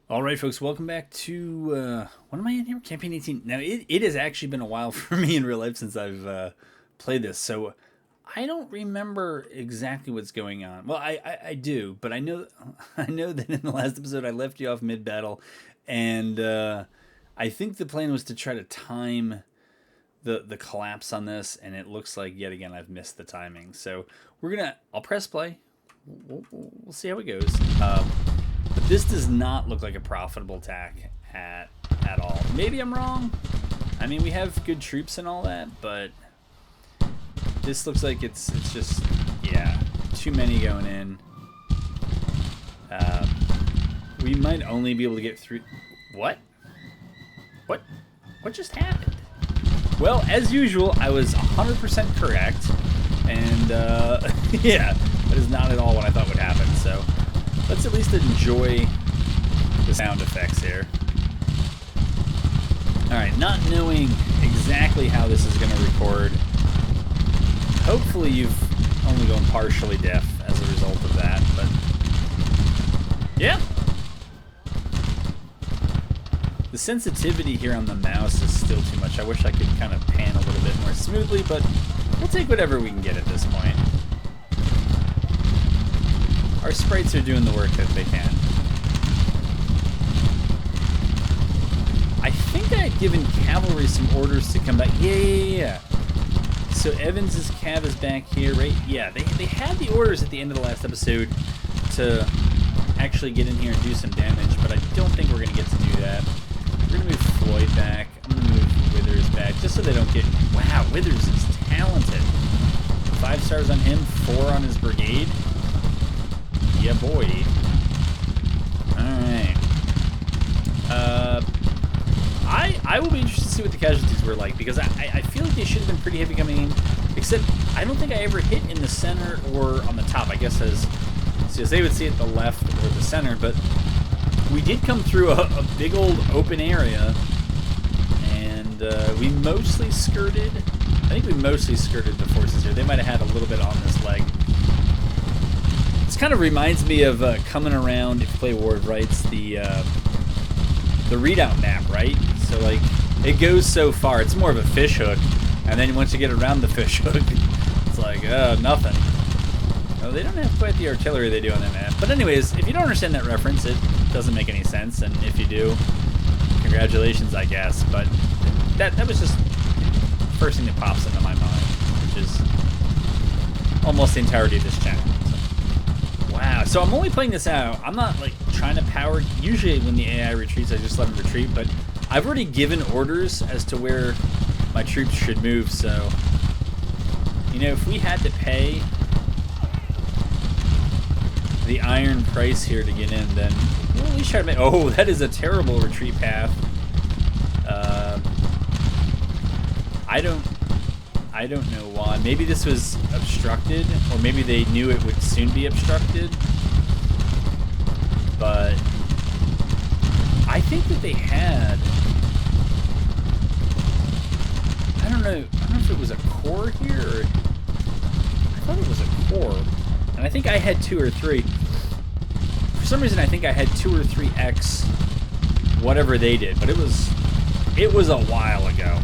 All right, folks, welcome back to, what am I in here? Campaign 18. Now, it has actually been a while for me in real life since I've played this, so I don't remember exactly what's going on. Well, I do, but I know I know that in the last episode I left you off mid-battle, and I think the plan was to try to time the collapse on this, and it looks like, yet again, I've missed the timing. So I'll press play. We'll see how it goes. But this does not look like a profitable tack at all. Maybe I'm wrong. I mean, we have good troops and all that, but this looks like it's just, yeah, too many going in. We might only be able to get through. What just happened? Well, as usual, I was 100% correct, and yeah, that is not at all what I thought would happen. So let's at least enjoy the sound effects here. Alright, not knowing exactly how this is going to record. Hopefully you've only gone partially deaf as a result of that, but yeah. The sensitivity here on the mouse is still too much. I wish I could kind of pan a little bit more smoothly, but we'll take whatever we can get at this point. Our sprites are doing the work that they can. I think I had given cavalry some orders to come back. Yeah. So Evans's cav is back here, right? Yeah, they had the orders at the end of the last episode to actually get in here and do some damage, but I don't think we're going to get to do that. We're going to move Floyd back. I'm going to move Withers back, just so they don't get... Wow, Withers is talented. 5 stars on him, 4 on his brigade. Yeah, boy. Alright. I will be interested to see what the casualties were like, because I feel like they should have been pretty heavy coming in, except I don't think I ever hit in the center or on the top, I guess as they would see at the left or the center, but we did come through a big old open area, and we mostly skirted, I think we mostly skirted the forces here. They might have had a little bit on this leg. This kind of reminds me of coming around, if you play War of Rights, the readout map, right? So, like, it goes so far. It's more of a fishhook, and then once you get around the fishhook, it's like, nothing. No, they don't have quite the artillery they do on that map. But anyways, if you don't understand that reference, it doesn't make any sense, and if you do, congratulations, I guess. But that was just the first thing that pops into my mind, which is almost the entirety of this channel. Wow, so I'm only playing this out. I'm not like trying to power. Usually when the AI retreats, I just let them retreat, but I've already given orders as to where my troops should move, so you know, if we had to pay the iron price here to get in, then we'll at least try to make... Oh, that is a terrible retreat path. I don't know why. Maybe this was obstructed, or maybe they knew it would soon be obstructed. But I think that they had... I don't know if it was a core here, or... I thought it was a core. And I think I had 2 or 3. For some reason, I think I had 2 or 3x whatever they did, but it was a while ago.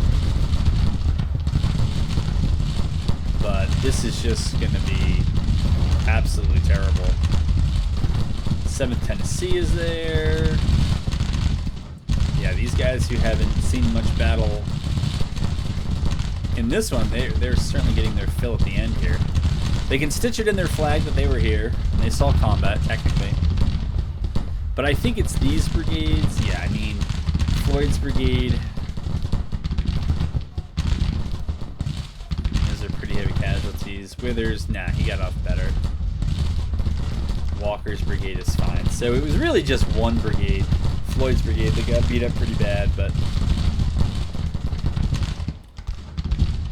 But this is just going to be absolutely terrible. 7th Tennessee is there. Yeah, these guys who haven't seen much battle in this one, they're certainly getting their fill at the end here. They can stitch it in their flag that they were here, and they saw combat, technically. But I think it's these brigades. Yeah, I mean, Floyd's brigade. Heavy casualties. Withers, nah, he got off better. Walker's brigade is fine. So it was really just one brigade, Floyd's brigade, that got beat up pretty bad, but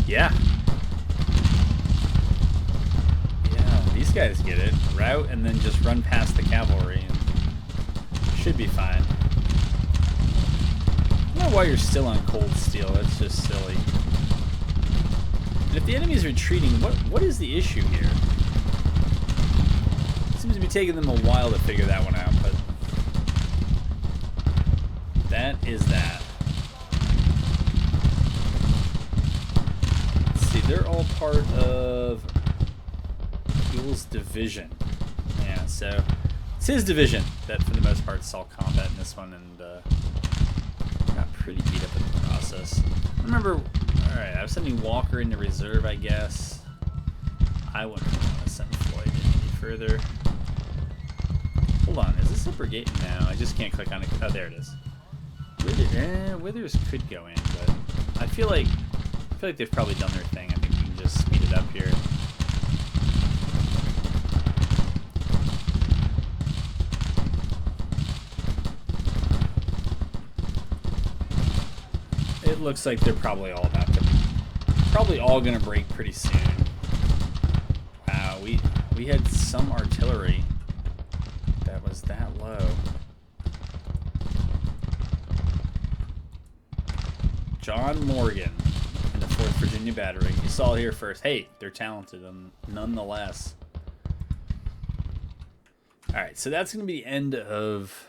yeah. Yeah, these guys get it. Route and then just run past the cavalry and should be fine. I don't know why you're still on cold steel. That's just silly. And if the enemy is retreating, what is the issue here? It seems to be taking them a while to figure that one out, but is that? Let's see, they're all part of Yule's division. Yeah, so it's his division that for the most part saw combat in this one and got pretty beat up in the process. Remember, alright, I was sending Walker into reserve, I guess. I wouldn't want to send Floyd any further. Hold on, is this a brigade? No, I just can't click on it. Oh, there it is. Withers could go in, but I feel like they've probably done their thing. I think we can just speed it up here. It looks like they're probably all gonna break pretty soon. Wow, we had some artillery that was that low. John Morgan in the 4th Virginia Battery. You saw it here first. Hey, they're talented, nonetheless. All right, so that's gonna be the end of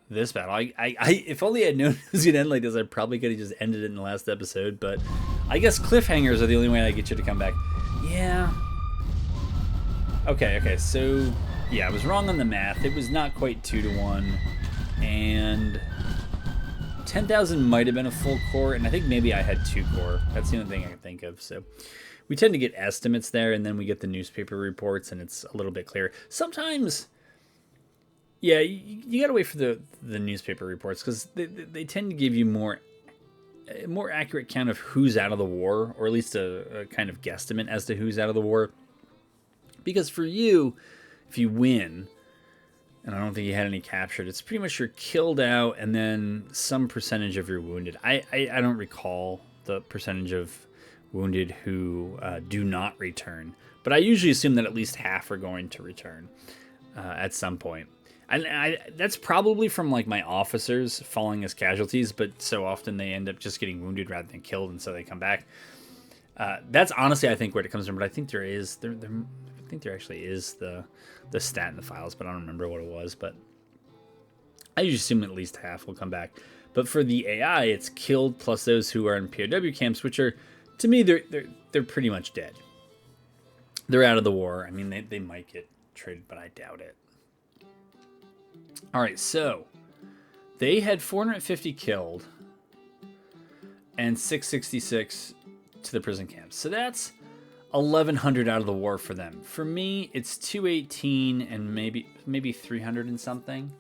this battle. If only I'd known it was gonna end like this, I probably could have just ended it in the last episode. But I guess cliffhangers are the only way I get you to come back. Yeah. Okay. So yeah, I was wrong on the math. It was not quite 2-to-1, and 10,000 might have been a full core, and I think maybe I had 2 core. That's the only thing I can think of. So we tend to get estimates there, and then we get the newspaper reports, and it's a little bit clearer. Sometimes. Yeah, you gotta wait for the newspaper reports because they tend to give you more accurate count of who's out of the war, or at least a kind of guesstimate as to who's out of the war. Because for you, if you win, and I don't think you had any captured, it's pretty much you're killed out and then some percentage of your wounded. I don't recall the percentage of wounded who do not return, but I usually assume that at least half are going to return at some point. And that's probably from like my officers falling as casualties, but so often they end up just getting wounded rather than killed, and so they come back. That's honestly, I think, where it comes from. But I think there actually is the stat in the files, but I don't remember what it was. But I usually assume at least half will come back. But for the AI, it's killed plus those who are in POW camps, which are, to me, they're pretty much dead. They're out of the war. I mean, they might get traded, but I doubt it. All right, so they had 450 killed and 666 to the prison camps. So that's 1,100 out of the war for them. For me, it's 218 and maybe 300 and something.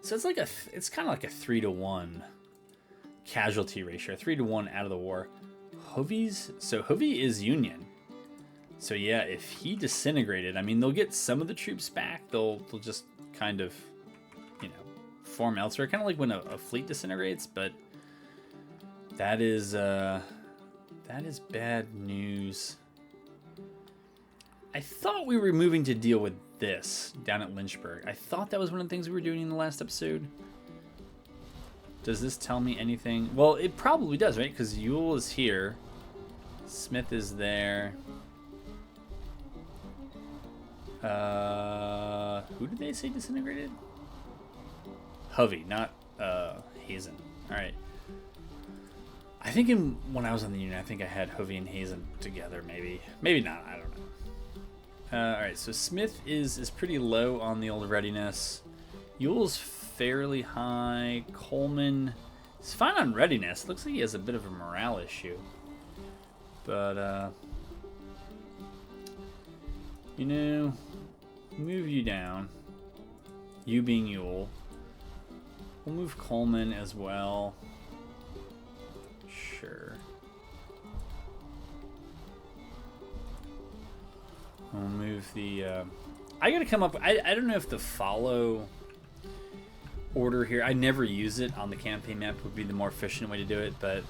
So it's kind of like a 3-to-1 casualty ratio, 3-to-1 out of the war. Hovey is Union. So yeah, if he disintegrated, I mean, they'll get some of the troops back. They'll just kind of, form elsewhere, kind of like when a fleet disintegrates. But that is bad news. I thought we were moving to deal with this down at Lynchburg. I thought that was one of the things we were doing in the last episode. Does this tell me anything? Well, it probably does, right? Because Ewell is here. Smith is there. Who did they say disintegrated? Hovey, not Hazen. All right. I think when I was on the unit, I think I had Hovey and Hazen together. Maybe not. I don't know. All right. So Smith is pretty low on the old readiness. Ewell's fairly high. Coleman is fine on readiness. Looks like he has a bit of a morale issue. But move you down. You being Ewell. We'll move Coleman as well. Sure. We'll move the... I gotta come up... I don't know if the follow order here... I never use it on the campaign map. Would be the more efficient way to do it, but...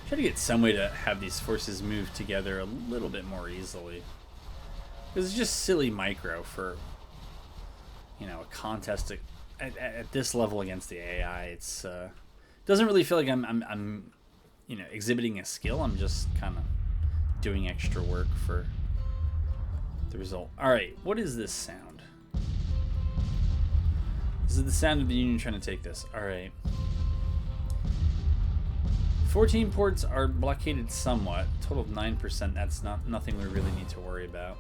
try to get some way to have these forces move together a little bit more easily. Because it's just silly micro for... a contest at this level against the AI. It's doesn't really feel like I'm exhibiting a skill. I'm just kind of doing extra work for the result. All right, what is this sound? This is the sound of the Union trying to take this. All right. 14 ports are blockaded somewhat. Total of 9%. That's nothing we really need to worry about.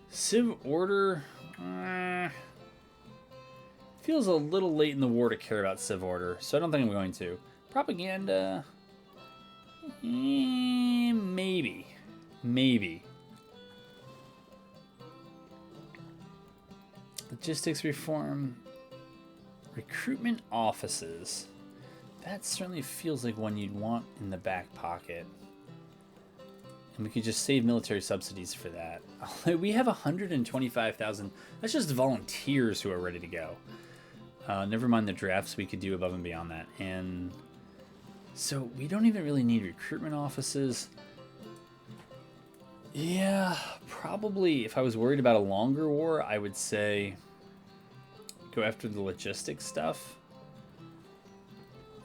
Civ order feels a little late in the war to care about civ order, so I don't think I'm going to. Propaganda, maybe. Logistics reform, recruitment offices. That certainly feels like one you'd want in the back pocket. And we could just save military subsidies for that. We have 125,000. That's just volunteers who are ready to go. Never mind the drafts we could do above and beyond that. And so we don't even really need recruitment offices. Yeah, probably if I was worried about a longer war, I would say go after the logistics stuff.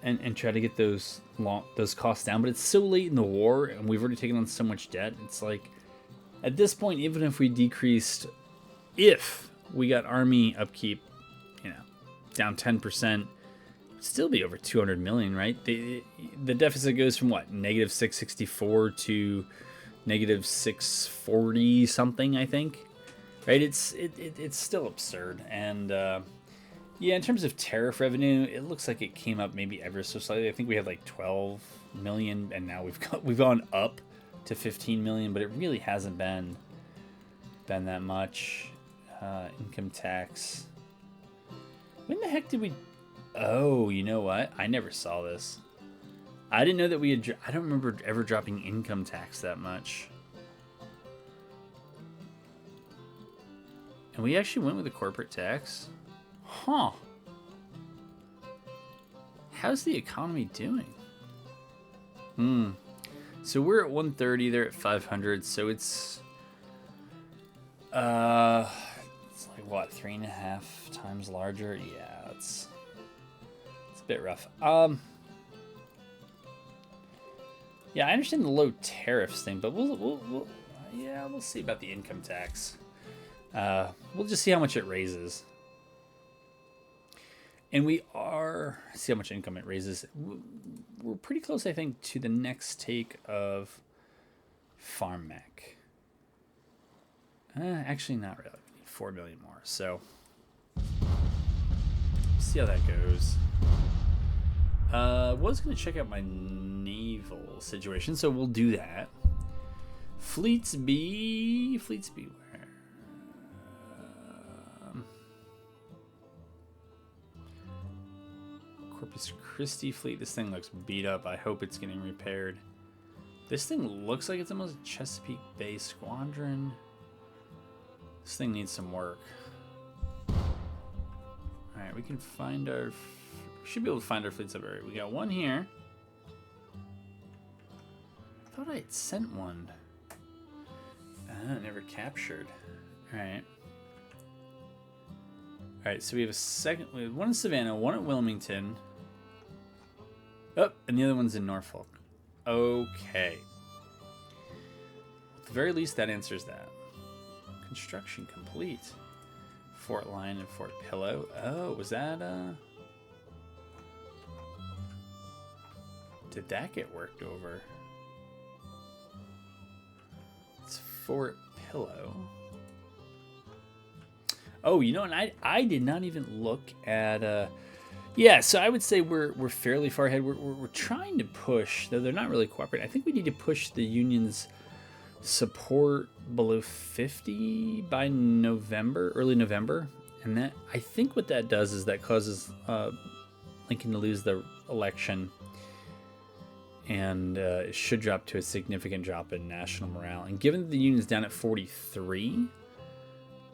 And try to get those costs down, but it's so late in the war, and we've already taken on so much debt. It's like, at this point, even if we got army upkeep, down 10%, it'd still be over 200 million, right? The deficit goes from what, negative 664 to negative 640 something, I think, right? It's still absurd, and yeah, in terms of tariff revenue, it looks like it came up maybe ever so slightly. I think we had like 12 million, and now we've gone up to 15 million, but it really hasn't been that much. Income tax. When the heck did we? Oh, you know what? I never saw this. I didn't know that we had. I don't remember ever dropping income tax that much. And we actually went with a corporate tax. Huh. How's the economy doing? So we're at 130, they're at 500, so it's like what, 3.5 times larger? Yeah, it's a bit rough. Yeah, I understand the low tariffs thing, but we'll see about the income tax. We'll just see how much it raises. And we are, see how much income it raises. We're pretty close, I think, to the next take of Farm Mech. Actually, not really. We need 4 million more. So, see how that goes. Was going to check out my naval situation, so we'll do that. Fleets B where? Corpus Christi fleet. This thing looks beat up. I hope it's getting repaired. This thing looks like it's almost Chesapeake Bay Squadron. This thing needs some work. Alright, we can find our... We should be able to find our fleets up area. We got one here. I thought I had sent one. Never captured. Alright. Alright, so we have a second... We have one in Savannah, one at Wilmington. Oh, and the other one's in Norfolk. Okay. At the very least, that answers that. Construction complete. Fort Lyon and Fort Pillow. Oh, was that, Did that get worked over? It's Fort Pillow. Oh, you know, and I did not even look at... Yeah, so I would say we're fairly far ahead. We're trying to push, though they're not really cooperating. I think we need to push the Union's support below 50 by November, early November. And that, I think what that does is that causes Lincoln to lose the election. And it should drop to a significant drop in national morale. And given that the Union's down at 43,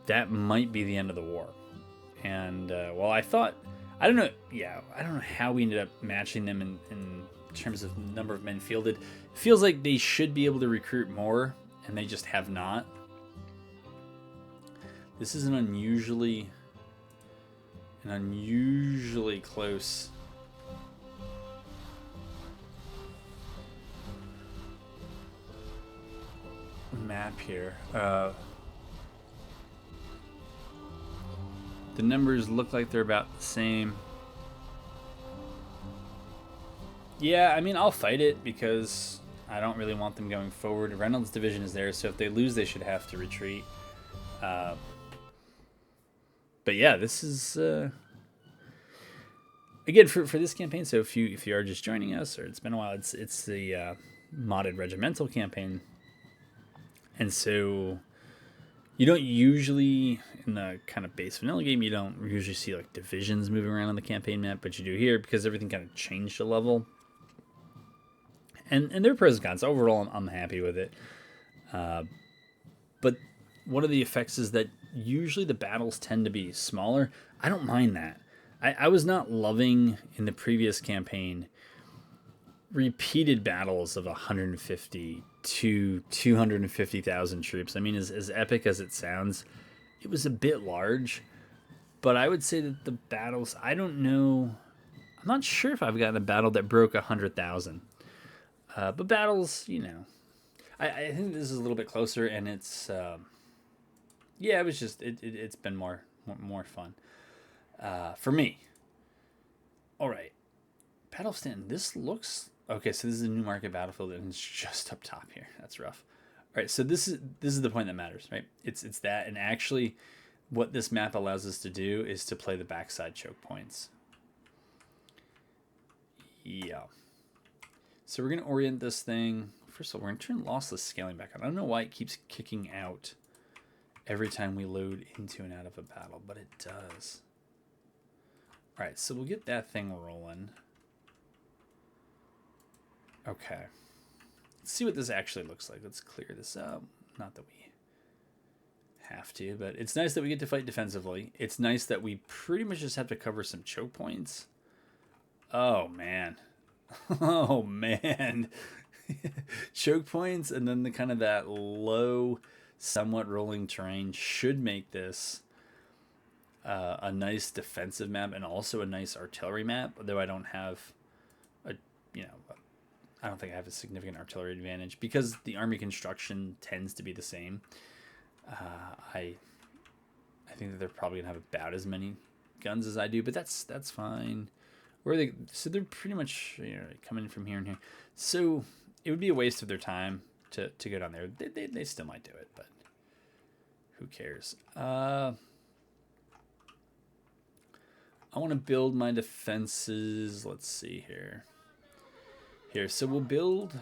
that might be the end of the war. And, well, I thought... I don't know. Yeah, I don't know how we ended up matching them in terms of number of men fielded. It feels like they should be able to recruit more, and they just have not. This is an unusually close map here. The numbers look like they're about the same. Yeah, I mean, I'll fight it because I don't really want them going forward. Reynolds' division is there, so if they lose, they should have to retreat. But yeah, this is again for this campaign. So if you are just joining us, or it's been a while, it's the modded regimental campaign, and so you don't usually in the kind of base vanilla game, you don't usually see like divisions moving around on the campaign map, but you do here because everything kind of changed a level. And there are pros and cons. Overall, I'm happy with it. But one of the effects is that usually the battles tend to be smaller. I don't mind that. I was not loving in the previous campaign repeated battles of 150 to 250,000 troops. I mean, as epic as it sounds, it was a bit large. But I would say that the battles, I don't know. I'm not sure if I've gotten a battle that broke 100,000. But battles, I think this is a little bit closer, and it's yeah, it was just it's been more fun for me. All right, Battle of Staunton. This looks okay. So this is a new market battlefield, and it's just up top here. That's rough. All right, so this is the point that matters, right? It's that, and actually, what this map allows us to do is to play the backside choke points. Yeah. So we're going to orient this thing. First of all, we're going to turn lossless scaling back on. I don't know why it keeps kicking out every time we load into and out of a battle, but it does. All right, so we'll get that thing rolling. Okay. Let's see what this actually looks like. Let's clear this up. Not that we have to, but it's nice that we get to fight defensively. It's nice that we pretty much just have to cover some choke points. Oh, man. Oh man. Choke points and then the kind of that low, somewhat rolling terrain should make this a nice defensive map and also a nice artillery map, though I don't have I don't think I have a significant artillery advantage because the army construction tends to be the same. I think that they're probably gonna have about as many guns as I do, but that's fine. Where they, so they're pretty much coming from here and here. So it would be a waste of their time to go down there. They still might do it, but who cares? I want to build my defenses. Let's see here. So we'll build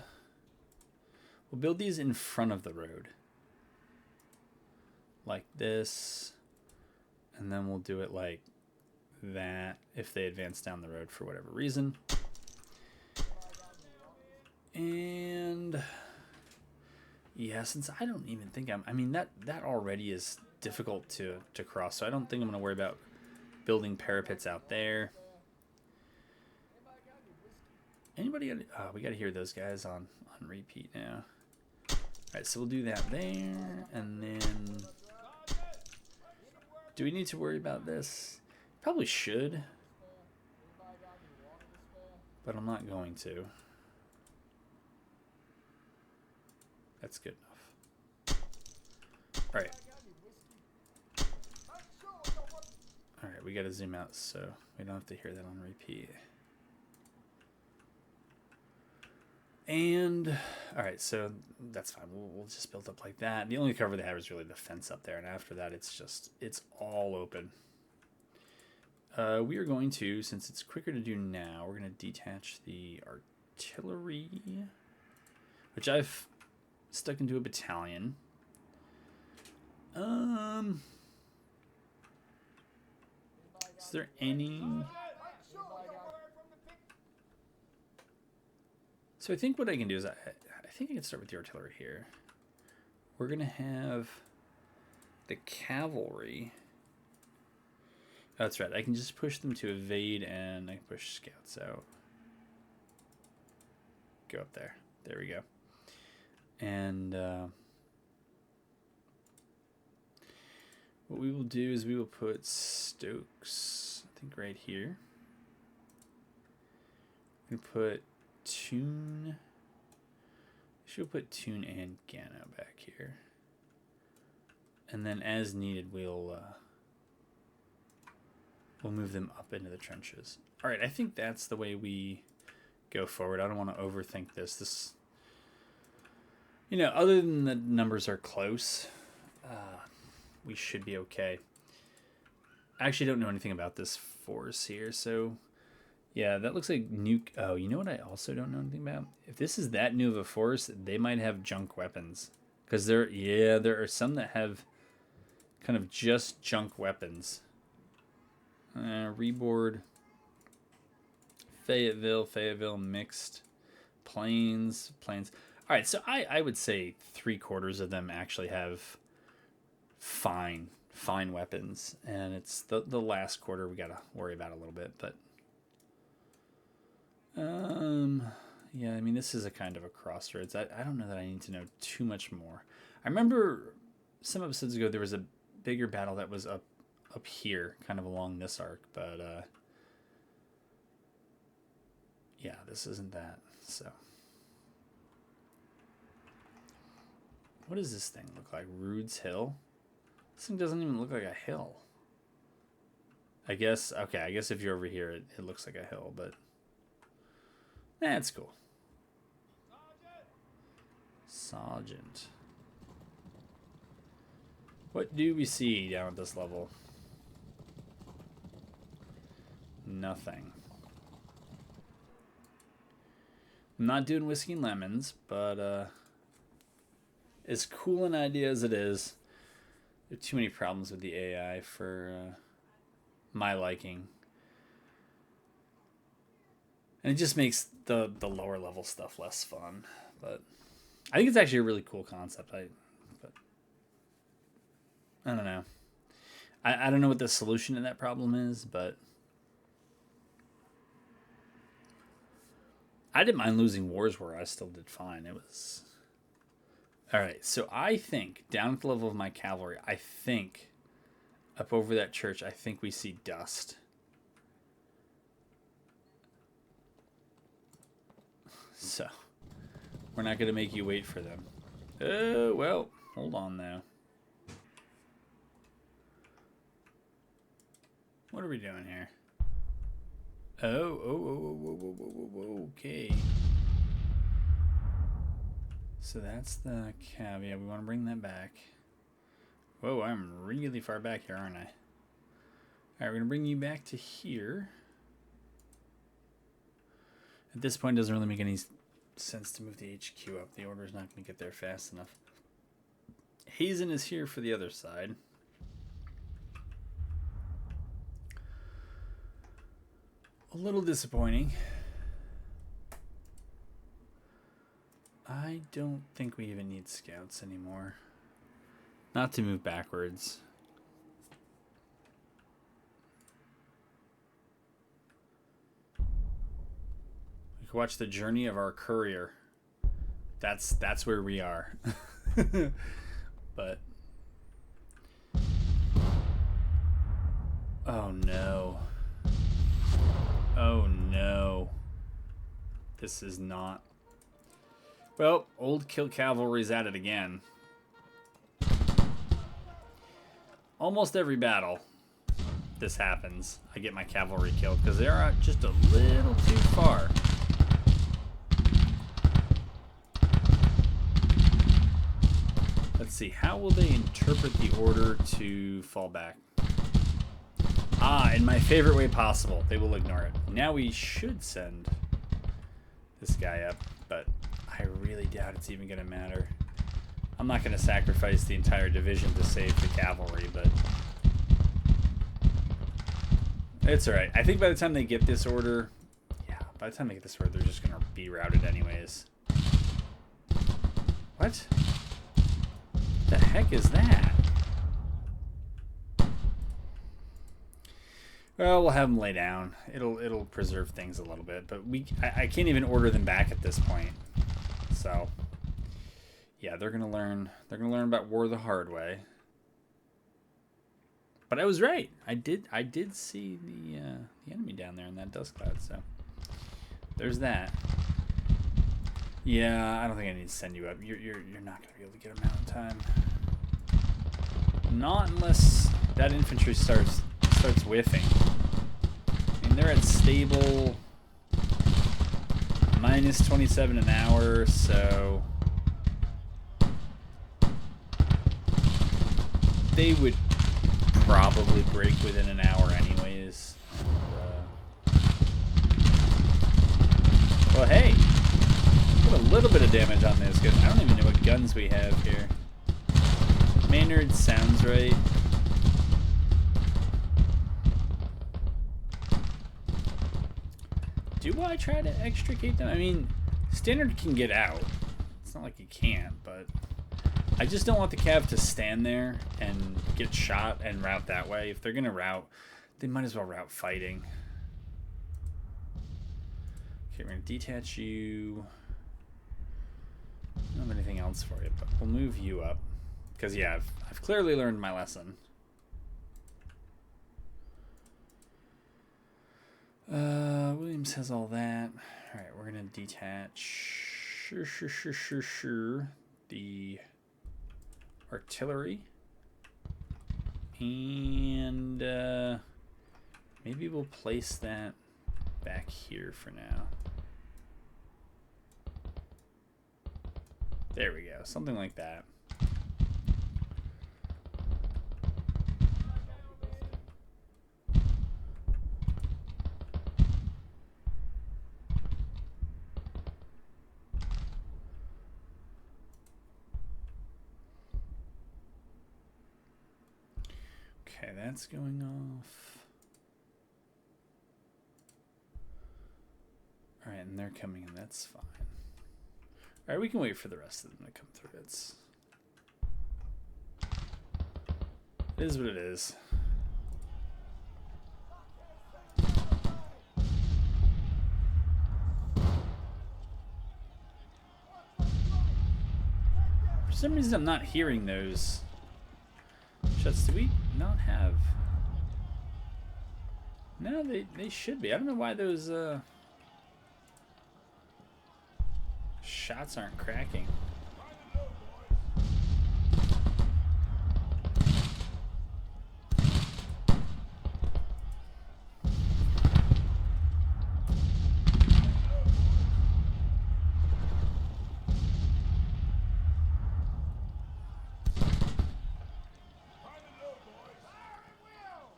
these in front of the road, like this, and then we'll do it like that if they advance down the road for whatever reason. And yeah, since I don't even think I mean that already is difficult to cross, so I don't think I'm going to worry about building parapets out there. Anybody got we got to hear those guys on repeat now. All right, so we'll do that there, and then do we need to worry about this? Probably should, but I'm not going to. That's good enough. All right. All right, we got to zoom out so we don't have to hear that on repeat. And all right, so that's fine. We'll just build up like that. The only cover they have is really the fence up there, and after that, it's all open. We are going to, since it's quicker to do now, we're going to detach the artillery, which I've stuck into a battalion. Is there any? So I think what I can do is I think I can start with the artillery here. We're going to have the cavalry. Oh, that's right. I can just push them to evade, and I can push scouts out. Go up there. There we go. And what we will do is we will put Stokes, I think, right here. We put Toon. Should put Toon and Gano back here. And then, as needed, we'll We'll move them up into the trenches. All right, I think that's the way we go forward. I don't want to overthink this. This, you know, other than the numbers are close, we should be okay. I actually don't know anything about this force here, so yeah, that looks like nuke. Oh, you know what I also don't know anything about? If this is that new of a force, they might have junk weapons. Because there are some that have kind of just junk weapons. Reboard. Fayetteville mixed. Planes. Alright, so I would say 3/4 of them actually have fine weapons. And it's the last quarter we gotta worry about a little bit, but yeah, I mean, this is a kind of a crossroads. I don't know that I need to know too much more. I remember some episodes ago there was a bigger battle that was up here, kind of along this arc, but yeah, this isn't that. So what does this thing look like? Rude's Hill? This thing doesn't even look like a hill. I guess if you're over here it looks like a hill, but that's cool. Sergeant. What do we see down at this level? Nothing. I'm not doing whiskey and lemons, but as cool an idea as it is, there are too many problems with the AI for my liking. And it just makes the lower level stuff less fun. But I think it's actually a really cool concept. But I don't know. I don't know what the solution to that problem is, but I didn't mind losing wars where I still did fine. It was... Alright, so I think, down at the level of my cavalry, I think, up over that church, I think we see dust. So, we're not going to make you wait for them. Oh, well, hold on now. What are we doing here? Oh, okay. So that's the caveat. We want to bring that back. Whoa, I'm really far back here, aren't I? Alright, we're going to bring you back to here. At this point, it doesn't really make any sense to move the HQ up. The order's not going to get there fast enough. Hazen is here for the other side. A little disappointing. I don't think we even need scouts anymore. Not to move backwards. We can watch the journey of our courier. That's where we are. But oh no. Oh no. This is not... Well, old kill cavalry's at it again. Almost every battle this happens, I get my cavalry killed because they're just a little too far. Let's see, how will they interpret the order to fall back? Ah, in my favorite way possible. They will ignore it. Now we should send this guy up, but I really doubt it's even going to matter. I'm not going to sacrifice the entire division to save the cavalry, but it's alright. I think by the time they get this order, yeah, by the time they get this order, they're just going to be routed anyways. What? The heck is that? Well, we'll have them lay down. It'll preserve things a little bit, but I can't even order them back at this point. So, yeah, they're gonna learn. They're gonna learn about war the hard way. But I was right. I did see the enemy down there in that dust cloud. So there's that. Yeah, I don't think I need to send you up. You're not gonna be able to get them out in time. Not unless that infantry starts whiffing. mean, they're at stable minus 27 an hour, so they would probably break within an hour anyways. Well, hey, put a little bit of damage on this because I don't even know what guns we have here. Maynard sounds right. Do I try to extricate them? I mean, Standard can get out. It's not like he can't, but I just don't want the Cav to stand there and get shot and route that way. If they're going to route, they might as well route fighting. Okay, we're going to detach you. I don't have anything else for you, but we'll move you up. Because, yeah, I've clearly learned my lesson. Williams has all that. Alright, we're going to detach the artillery. And maybe we'll place that back here for now. There we go. Something like that. Okay, that's going off. Alright, and they're coming in. That's fine. Alright, we can wait for the rest of them to come through. It is what it is. For some reason, I'm not hearing those shots. Do we not have? No, they should be. I don't know why those shots aren't cracking.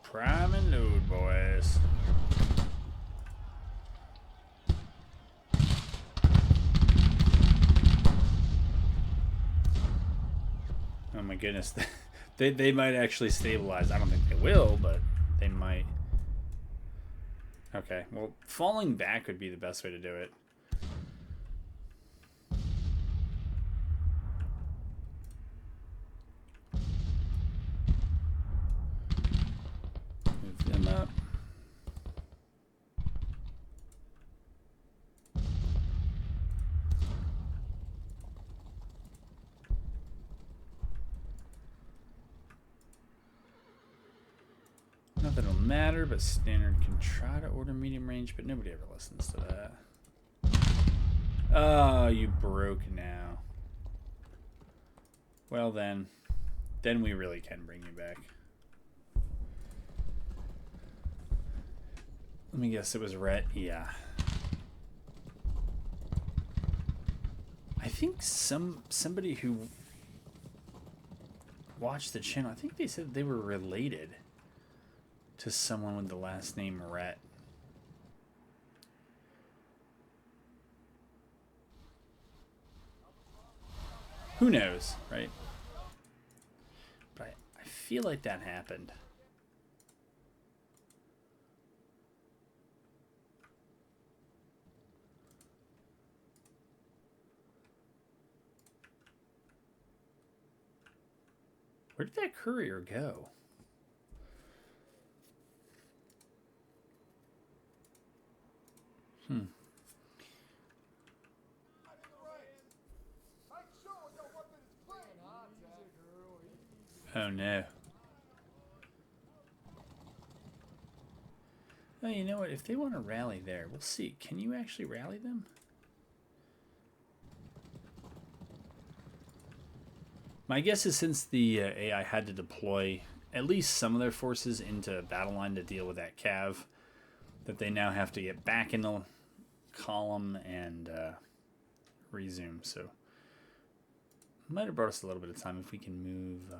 Prime and load, boys. Oh my goodness. They might actually stabilize. I don't think they will, but they might. Okay, well, falling back would be the best way to do it. Move them up. Not that it'll matter, but Standard can try to order medium range, but nobody ever listens to that. Oh, you broke now. Well then we really can bring you back. Let me guess, it was Rhett. Yeah. I think somebody who watched the channel, I think they said they were related to someone with the last name Rhett. Who knows, right? But I feel like that happened. Where did that courier go? Oh no. Oh, you know what? If they want to rally there, we'll see. Can you actually rally them? My guess is since the AI had to deploy at least some of their forces into battle line to deal with that cav, that they now have to get back in the column and resume. So might have brought us a little bit of time if we can move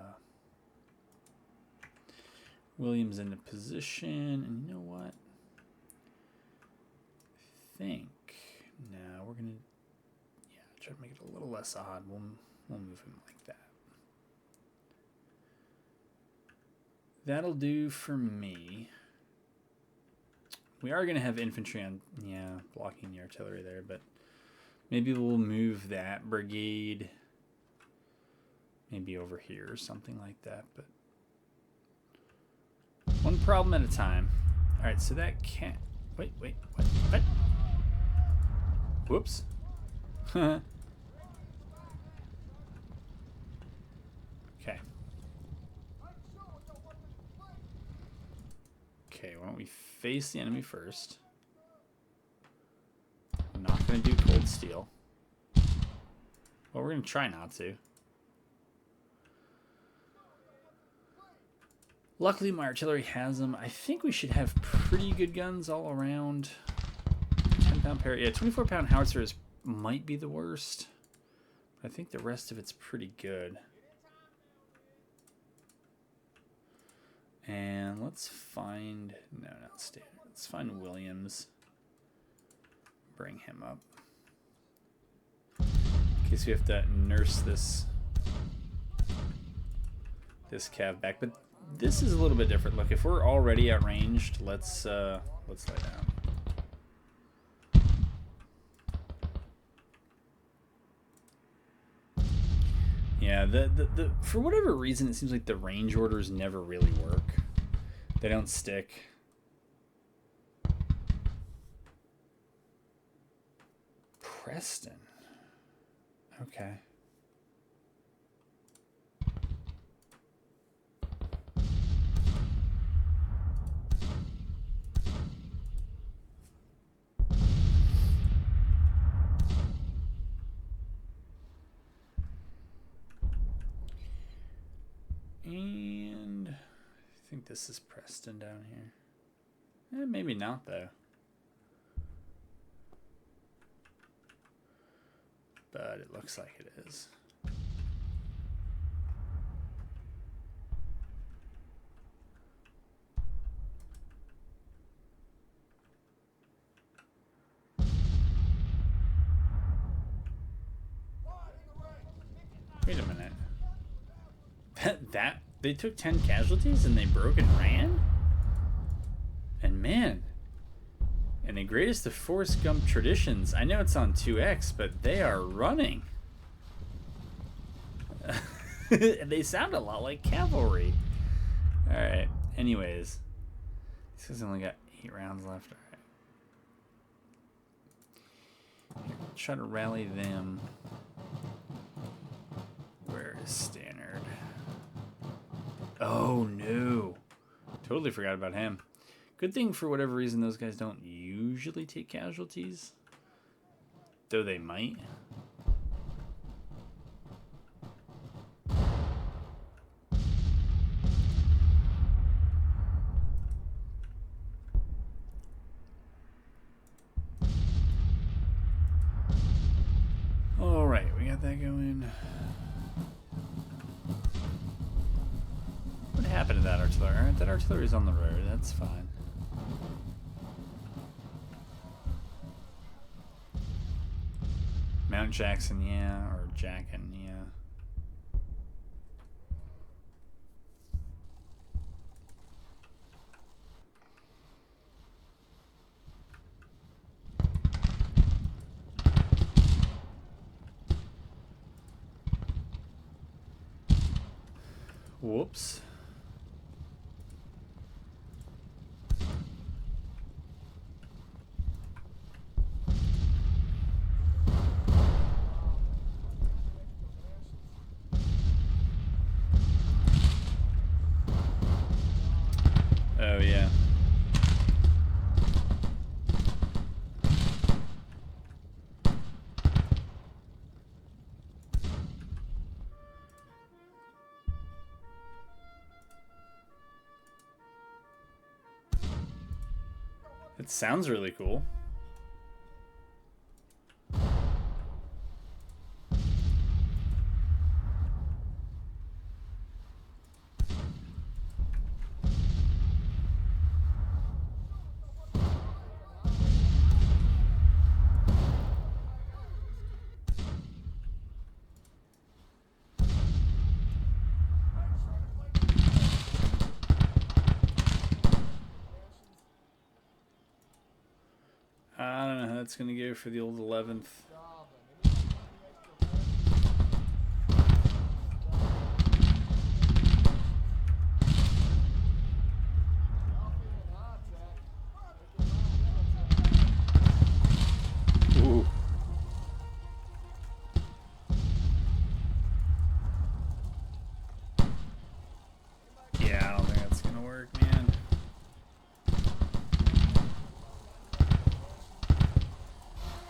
Williams into position. And you know what? I think now we're gonna try to make it a little less odd. We'll move him like that. That'll do for me. We are going to have infantry on, blocking the artillery there, but maybe we'll move that brigade maybe over here or something like that, but one problem at a time. All right, so that can't, wait, what? Whoops. Okay. Okay, why don't we face the enemy first? I'm not going to do cold steel. Well, we're going to try not to. Luckily, my artillery has them. I think we should have pretty good guns all around. 10-pound parry. Yeah, 24-pound howitzer might be the worst. I think the rest of it's pretty good. And let's find, no, not standard. Let's find Williams. Bring him up. In case we have to nurse this cav back. But this is a little bit different. Look, if we're already outranged, let's lay down. Yeah, the for whatever reason, it seems like the range orders never really work. They don't stick. Preston. Okay. And I think this is Preston down here. Maybe not, though. But it looks like it is. Wait a minute. That they took 10 casualties and they broke and ran? And man, in the greatest of Forrest Gump traditions, I know it's on 2X, but they are running. They sound a lot like cavalry. Alright, anyways. These guys only got 8 rounds left. Alright. Try to rally them. Where is Stannard? Oh no. Totally forgot about him. Good thing for whatever reason those guys don't usually take casualties. Though they might. Alright, we got that going. What happened to that artillery? Alright, that artillery's on the road. That's fine. Mount Jackson, yeah, or Jackin, yeah. Whoops. Oh, yeah. It sounds really cool. I don't know how that's going to go for the old 11th. Ooh. Yeah, I don't think that's going to work, man.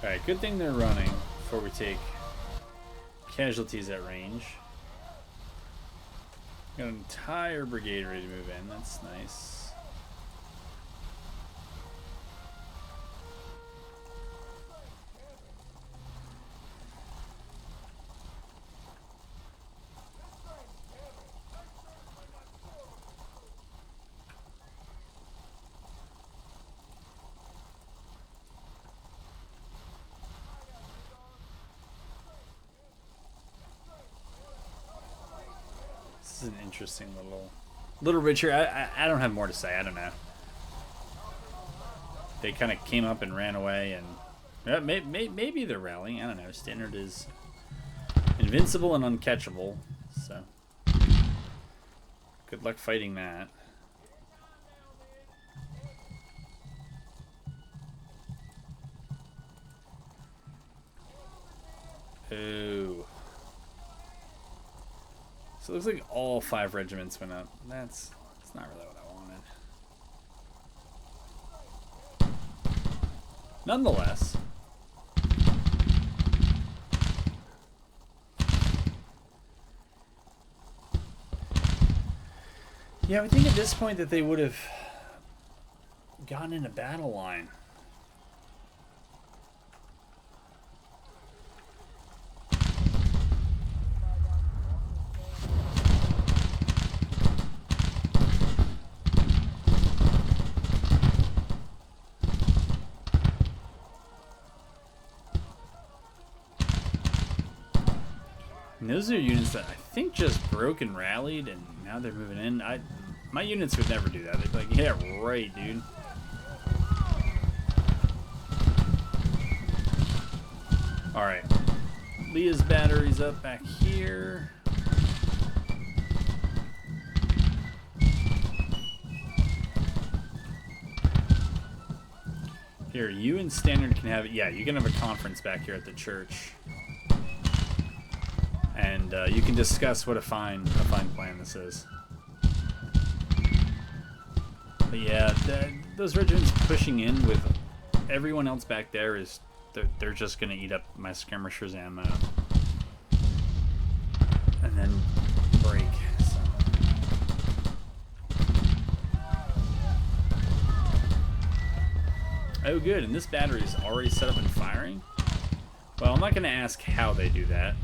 Alright, good thing they're running before we take casualties at range. Got an entire brigade ready to move in. That's nice. This is an interesting little richer. I don't have more to say. I don't know. They kind of came up and ran away, and maybe they're rallying. I don't know. Standard is invincible and uncatchable, so good luck fighting that. Ooh. So it looks like all 5 regiments went up. That's not really what I wanted. Nonetheless. Yeah, I would think at this point that they would have gotten in a battle line. And those are units that I think just broke and rallied, and now they're moving in. My units would never do that. They'd be like, yeah, right, dude. Alright. Leah's battery's up back here. Here, you and Standard can have... Yeah, you can have a conference back here at the church. And you can discuss what a fine plan this is. But yeah, those regiments pushing in with everyone else back there is they're just gonna eat up my skirmishers' ammo and then break. So. Oh, good. And this battery is already set up and firing. Well, I'm not gonna ask how they do that.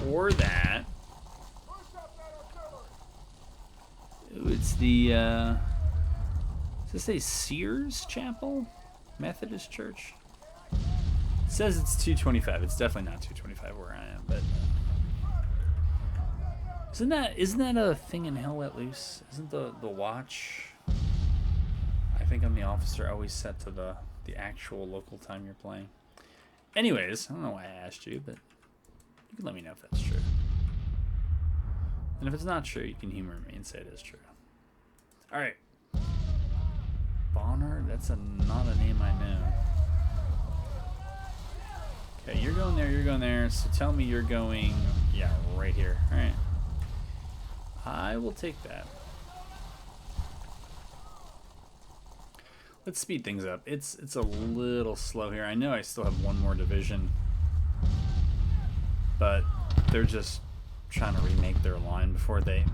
Or that. Ooh, it's the, does this say Sears Chapel? Methodist Church? It says it's 225. It's definitely not 225 where I am, but... Isn't that a thing in Hell Let Loose? Isn't the watch, I think I'm the officer, always set to the actual local time you're playing? Anyways, I don't know why I asked you, but... You can let me know if that's true. And if it's not true, you can humor me and say it is true. Alright. Bonner? That's not a name I know. Okay, you're going there, so tell me you're going... Yeah, right here. Alright. I will take that. Let's speed things up. It's a little slow here. I know I still have one more division. But they're just trying to remake their line before they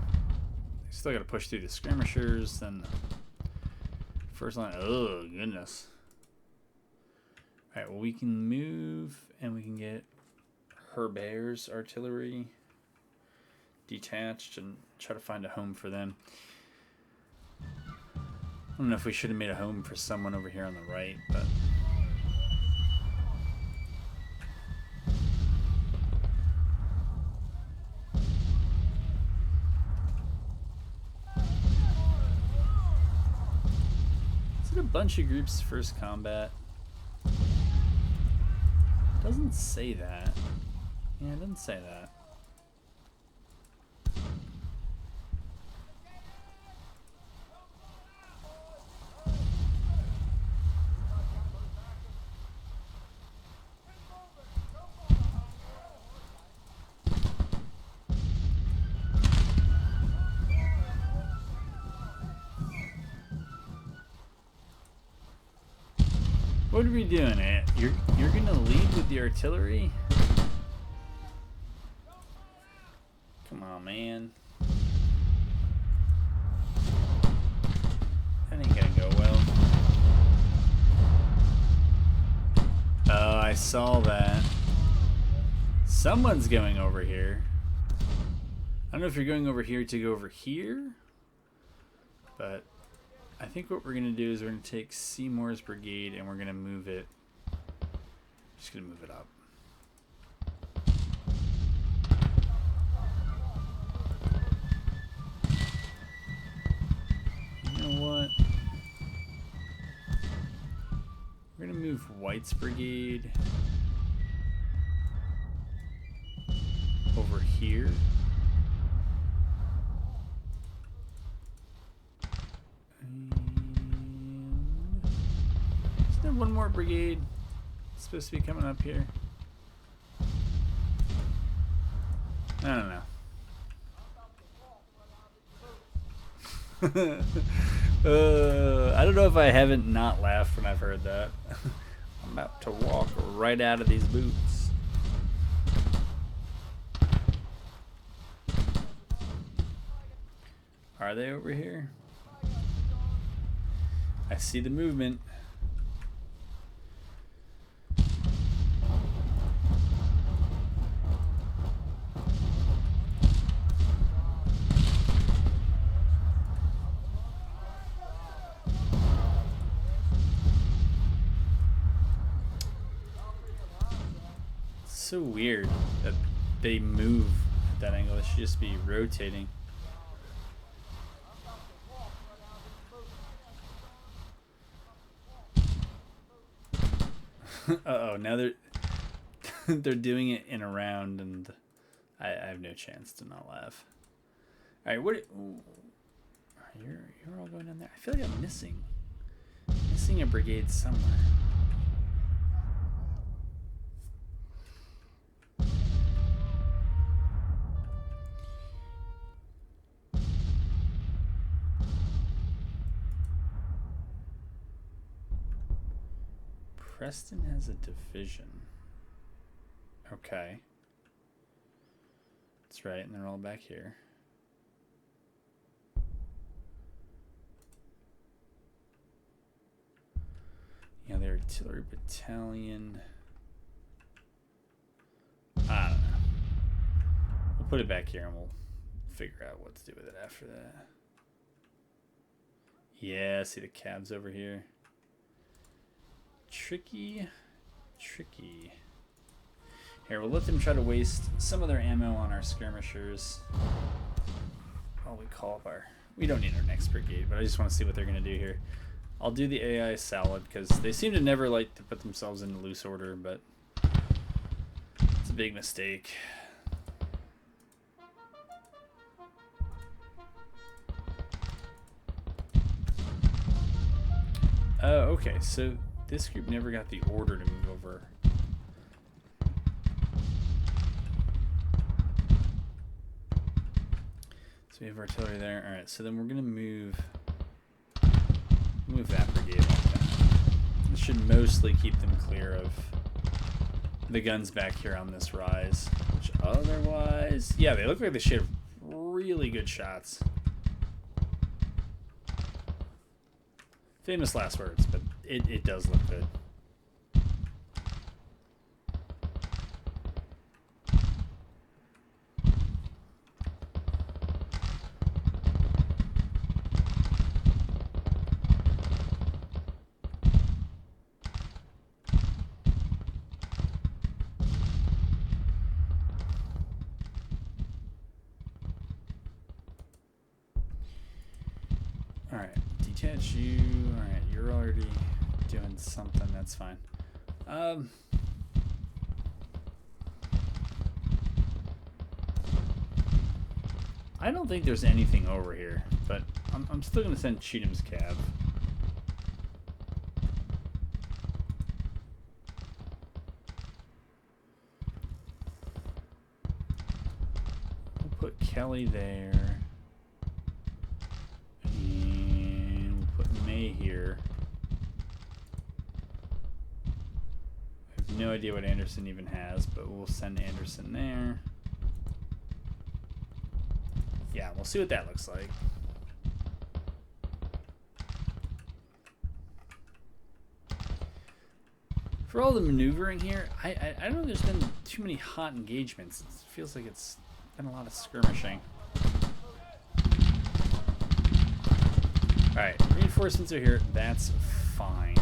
Still got to push through the skirmishers. Then first line. Oh goodness. All right. Well, we can move and we can get Herbert's artillery detached and try to find a home for them. I don't know if we should have made a home for someone over here on the right, but. Is it a bunch of groups first combat? Doesn't say that. Yeah, it doesn't say that. What are we doing, Ant? You're gonna lead with the artillery? Come on, man. That ain't gonna go well. Oh, I saw that. Someone's going over here. I don't know if you're going over here to go over here, but I think what we're going to do is we're going to take Seymour's brigade and we're going to move it. Just going to move it up. You know what? We're going to move White's brigade over here. One more brigade supposed to be coming up here. I don't know. I don't know if I haven't not laughed when I've heard that. I'm about to walk right out of these boots. Are they over here? I see the movement. So weird that they move at that angle. It should just be rotating. Uh-oh, now they're doing it in a round, and I have no chance to not laugh. All right, you're all going in there. I feel like I'm missing a brigade somewhere. Preston has a division. Okay. That's right, and they're all back here. Yeah, the artillery battalion. I don't know. We'll put it back here and we'll figure out what to do with it after that. Yeah, see the cabs over here. Tricky. Here, we'll let them try to waste some of their ammo on our skirmishers. While we call up our... We don't need our next brigade, but I just want to see what they're going to do here. I'll do the AI salad, because they seem to never like to put themselves in loose order, but it's a big mistake. Oh, okay, so this group never got the order to move over. So we have artillery there. All right, so then we're gonna move that brigade like that. This should mostly keep them clear of the guns back here on this rise. Which otherwise, yeah, they look like they should have really good shots. Famous last words, but it does look good. Alright, detach you. Alright, you're already doing something, that's fine. I don't think there's anything over here, but I'm still going to send Cheatham's cab. We'll put Kelly there. Here. I have no idea what Anderson even has, but we'll send Anderson there. Yeah, we'll see what that looks like. For all the maneuvering here, I don't know if there's been too many hot engagements. It feels like it's been a lot of skirmishing. Alright, reinforcements are here. That's fine.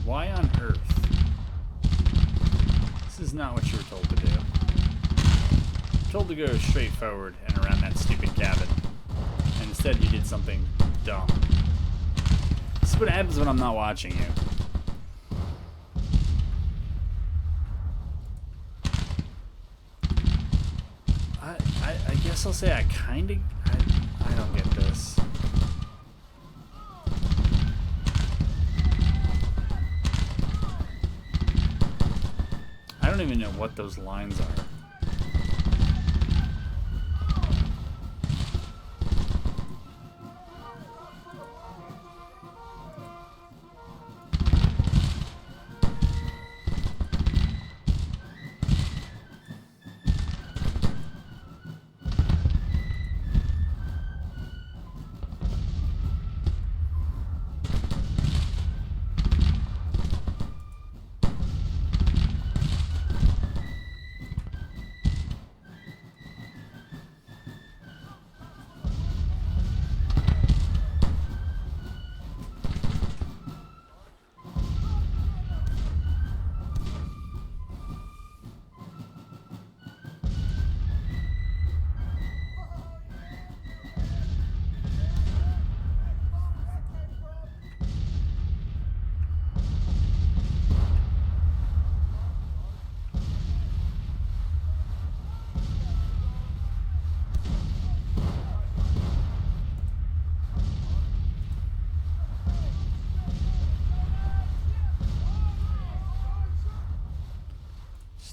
Why on earth? This is not what you were told to do. You're told to go straight forward and around that stupid cabin. And instead you did something dumb. This is what happens when I'm not watching you. I guess I'll say I don't get this. I don't even know what those lines are.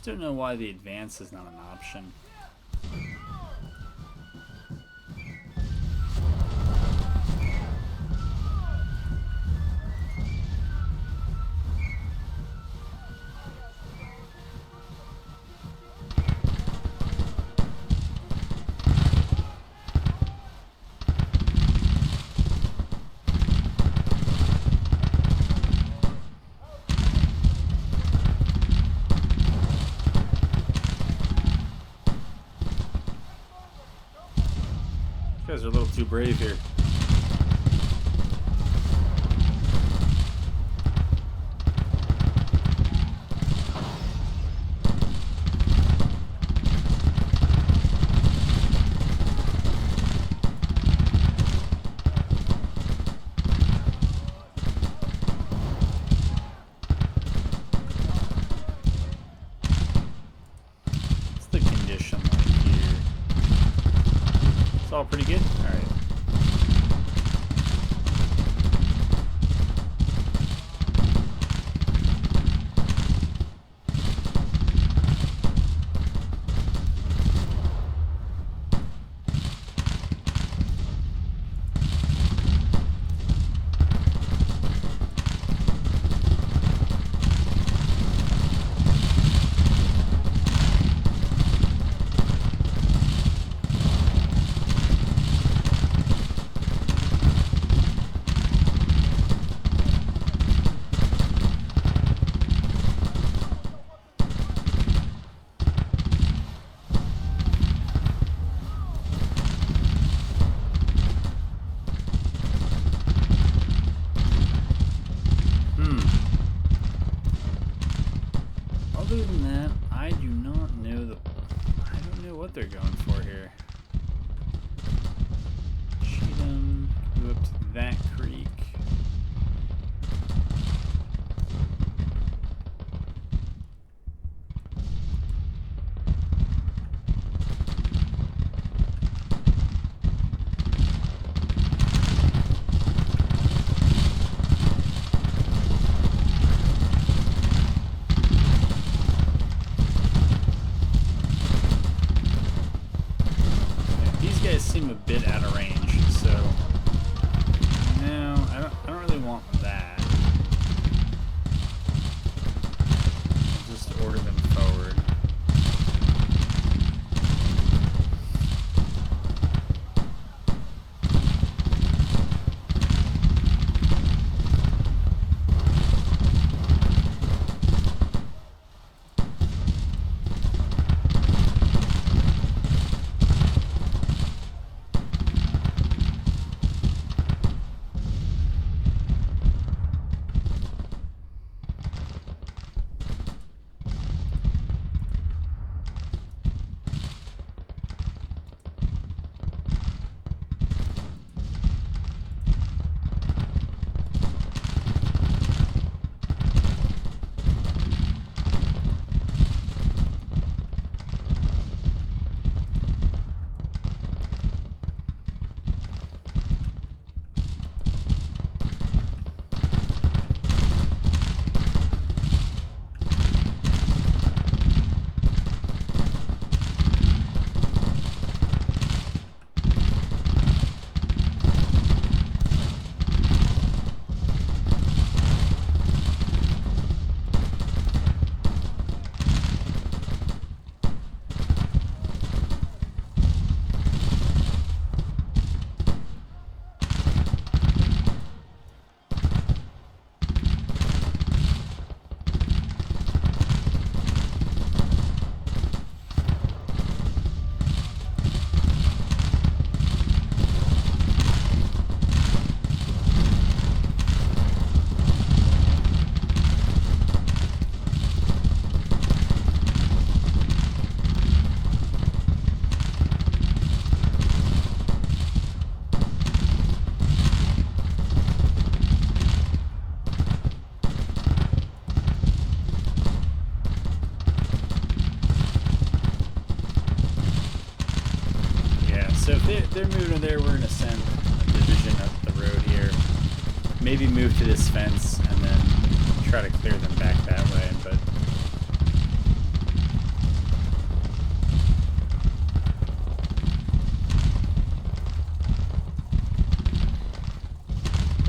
Don't know why the advance is not an option. too brave here. All pretty good. All right. Other than that, I do not know I don't know what they're going for here. Cheatham, go up to that creek. Seem a bit out of range, so no, I don't really want that. I'll just order them forward. So if they're moving there, we're going to send a division up the road here. Maybe move to this fence and then try to clear them back that way. But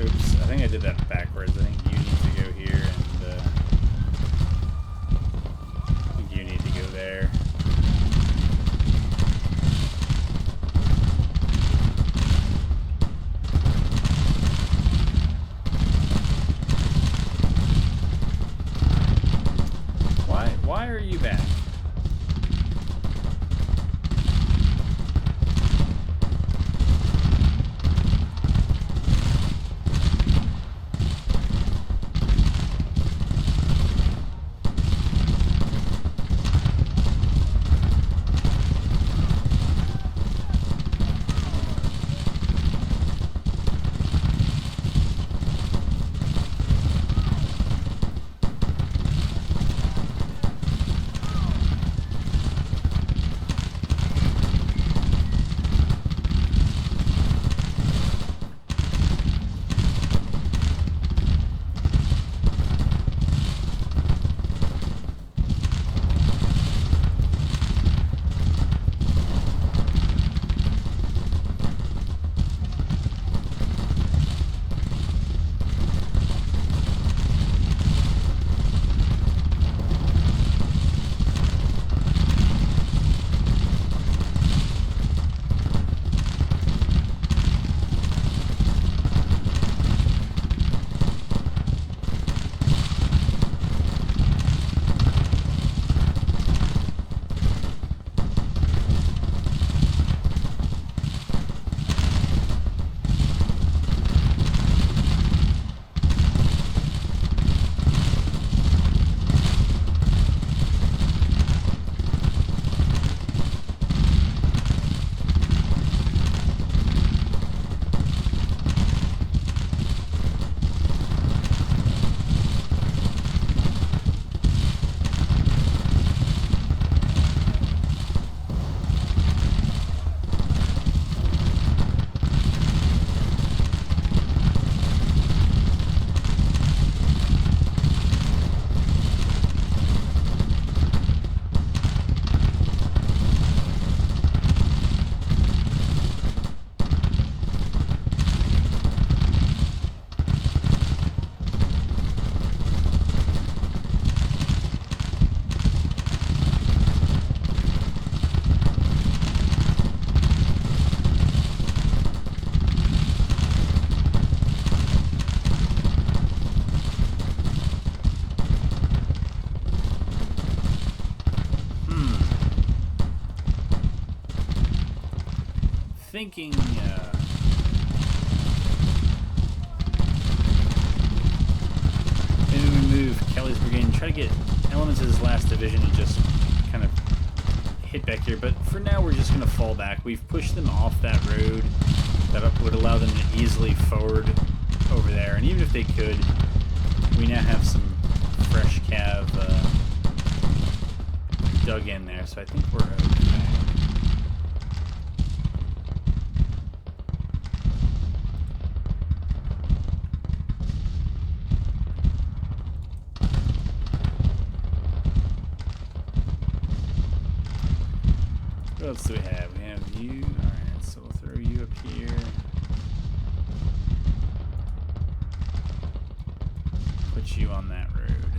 oops, I think I did that backwards. I think you need to go here and I think you need to go there. thinking. Maybe we move Kelly's brigade and try to get elements of his last division and just kind of hit back here. But for now, we're just going to fall back. We've pushed them off that road that would allow them to easily forward over there. And even if they could, we now have some fresh cav dug in there. So I think we're okay. What else do we have? We have you. Alright, so we'll throw you up here. Put you on that road.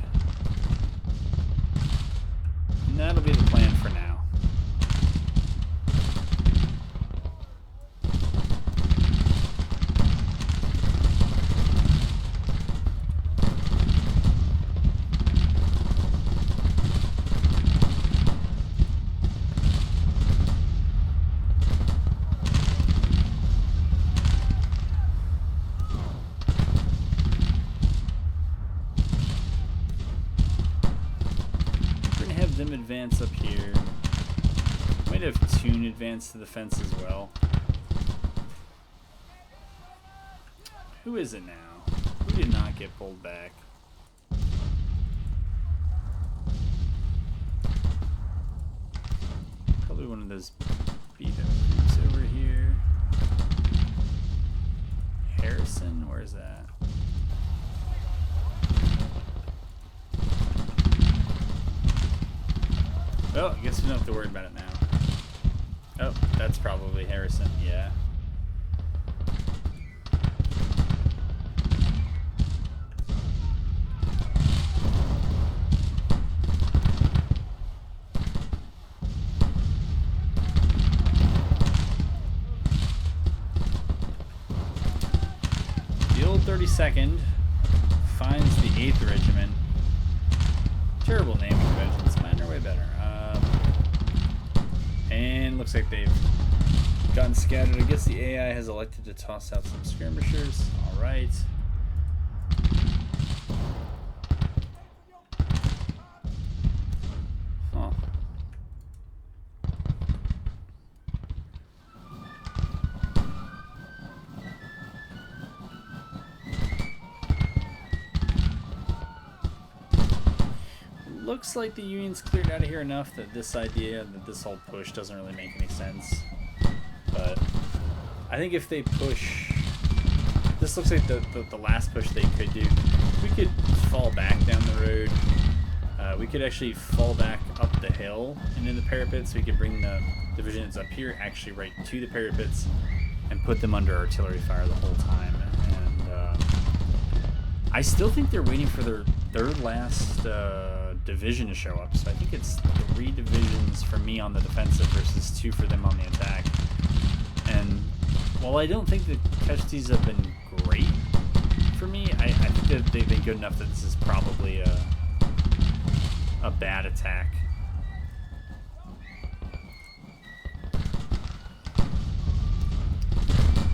And that'll be the plan for now. Them advance up here. Might have Toon advance to the fence as well. Who is it now? Who did not get pulled back? Probably one of those beat up groups over here. Harrison, where's that? Oh, I guess we don't have to worry about it now. Oh, that's probably Harrison, yeah. The old 32nd finds the 8th Regiment. Terrible naming conventions. Mine are way better. And looks like they've gotten scattered. I guess the AI has elected to toss out some skirmishers. All right. Huh. Looks like the Union's cleared out of here enough that this idea that this whole push doesn't really make any sense. But I think if they push, this looks like the last push they could do. We could fall back down the road. We could actually fall back up the hill and in the parapets. We could bring the divisions up here, actually right to the parapets, and put them under artillery fire the whole time. And I still think they're waiting for their third last division to show up, so I think it's 3 divisions for me on the defensive versus 2 for them on the attack. And while I don't think the casualties have been great for me, I think that they've been good enough that this is probably a bad attack.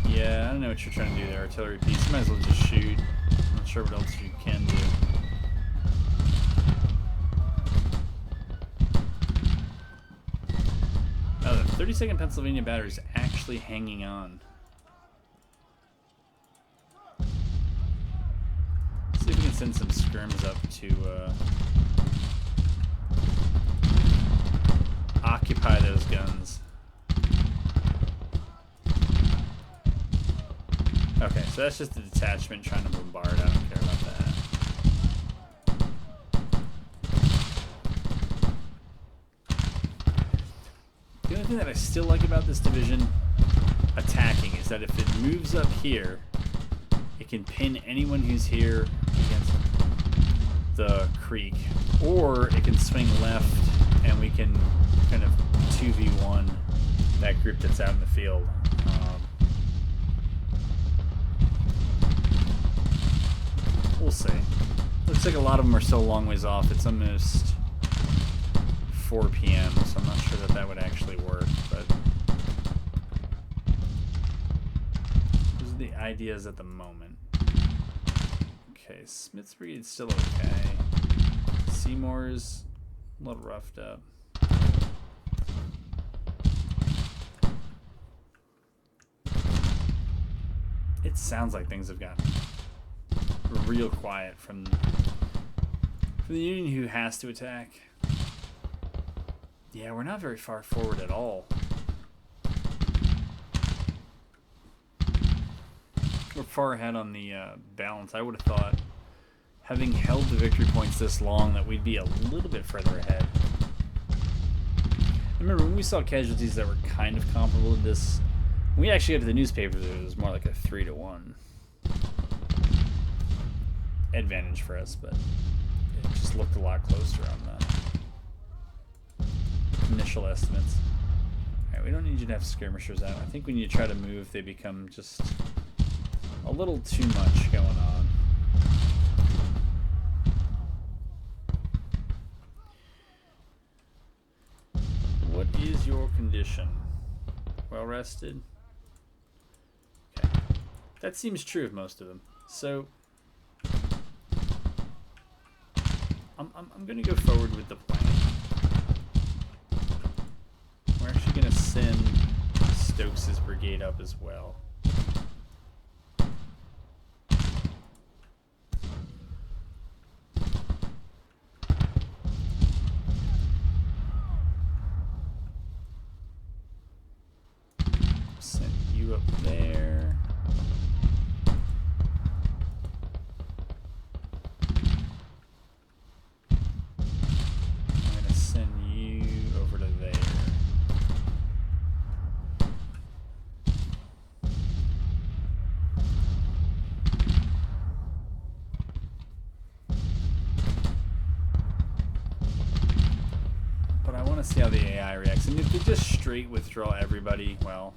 Yeah, I don't know what you're trying to do there, artillery piece. You might as well just shoot. I'm not sure what else you can do. Oh, the 32nd Pennsylvania Battery is actually hanging on. Let's see if we can send some skirms up to occupy those guns. Okay, so that's just a detachment trying to bombard. I don't care about that. The only thing that I still like about this division attacking is that if it moves up here, it can pin anyone who's here against the creek, or it can swing left and we can kind of 2v1 that group that's out in the field. We'll see. Looks like a lot of them are still a long ways off. It's almost 4 p.m., so I'm not sure that that would actually work, but the ideas at the moment. Okay, Smith's Brigade's still okay. Seymour's a little roughed up. It sounds like things have gotten real quiet from the Union, who has to attack. Yeah, we're not very far forward at all. We're far ahead on the balance. I would have thought, having held the victory points this long, that we'd be a little bit further ahead. I remember when we saw casualties that were kind of comparable to this, when we actually got to the newspapers, it was more like a 3-to-1 advantage for us, but it just looked a lot closer on the initial estimates. Alright, we don't need you to have skirmishers out. I think when you try to move, they become just a little too much going on. What is your condition? Well rested? Okay. That seems true of most of them. So I'm going to go forward with the plan. We're actually going to send Stokes' brigade up as well. Send you up there. I'm going to send you over to there. But I want to see how the AI reacts. And if they just straight withdraw everybody, well,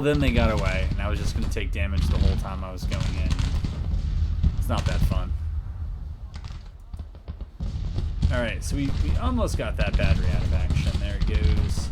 then they got away, and I was just going to take damage the whole time I was going in. It's not that fun. Alright, so we almost got that battery out of action. There it goes.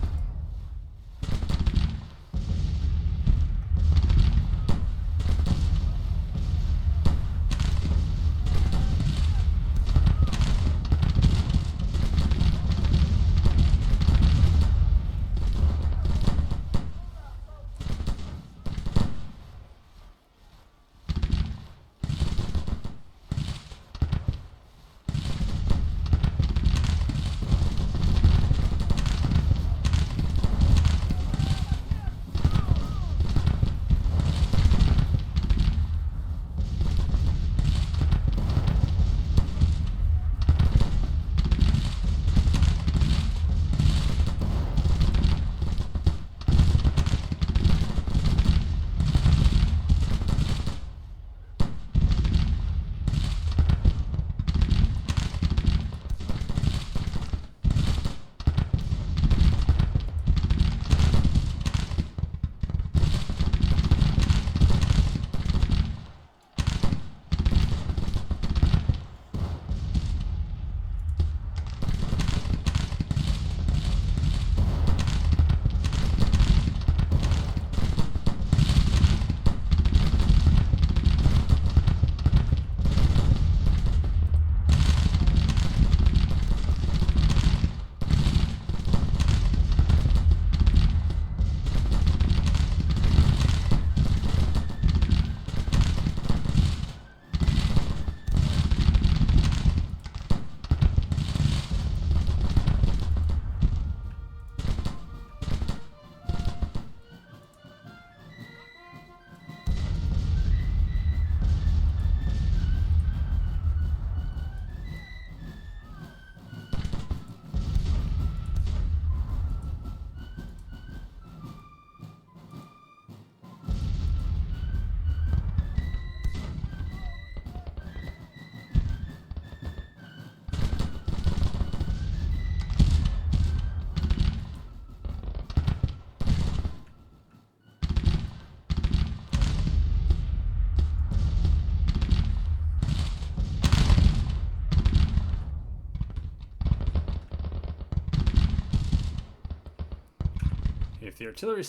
If the artillery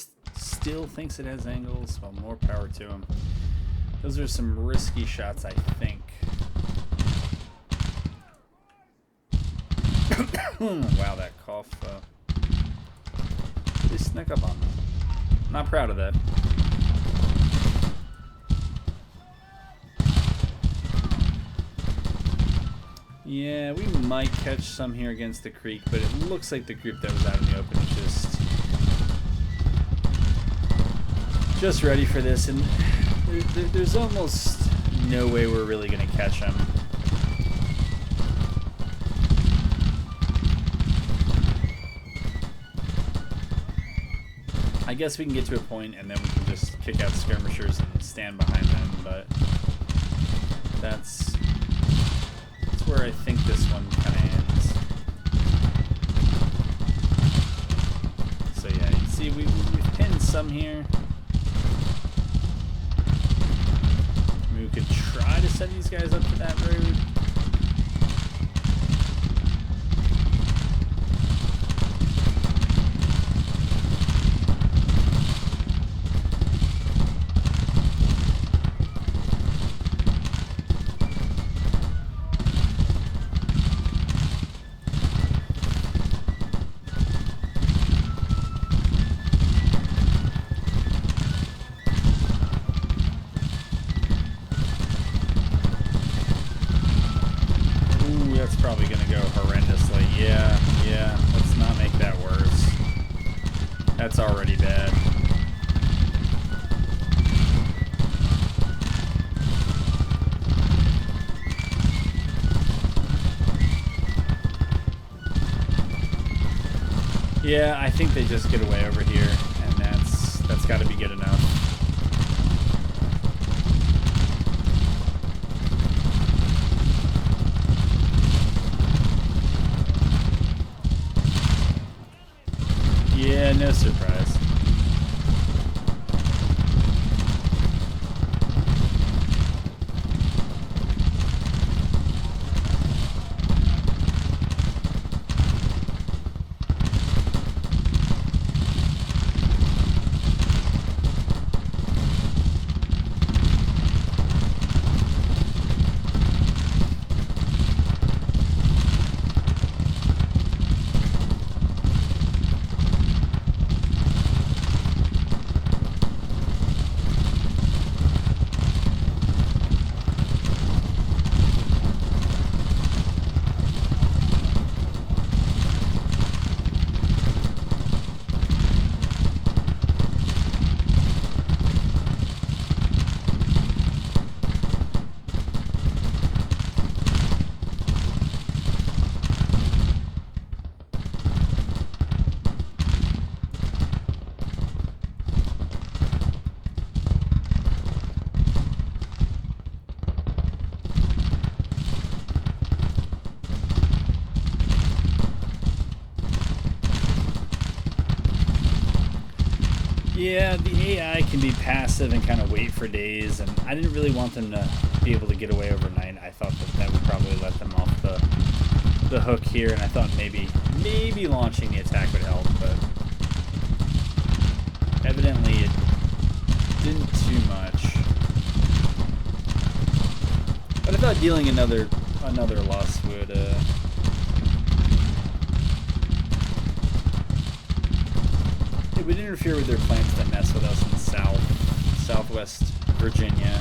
still thinks it has angles. Well, more power to him. Those are some risky shots, I think. Wow, that cough really snuck up on me. Not proud of that. Yeah, we might catch some here against the creek, but it looks like the group that was out in the open is just ready for this, and there's almost no way we're really going to catch them. I guess we can get to a point and then we can just kick out skirmishers and stand behind them, but that's where I think this one kind of ends. So yeah, you can see we've pinned some here. Maybe we could try to send these guys up to that road. That's already bad. Yeah, I think they just get away over here, and that's got to be good enough. Yeah, no surprise. Yeah, the AI can be passive and kind of wait for days, and I didn't really want them to be able to get away overnight. I thought that would probably let them off the hook here, and I thought maybe launching the attack would help, but evidently it didn't too much. But I thought dealing another loss would it would interfere with their plans that mess with us in southwest Virginia.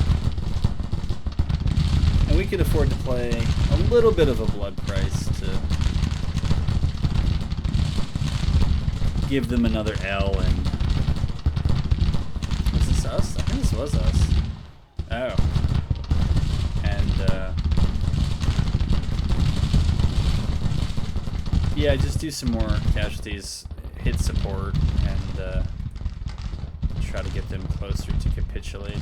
And we could afford to play a little bit of a blood price to give them another L. And was this us? I think this was us. Oh. And yeah, just do some more casualties, hit support, and try to get them closer to capitulating.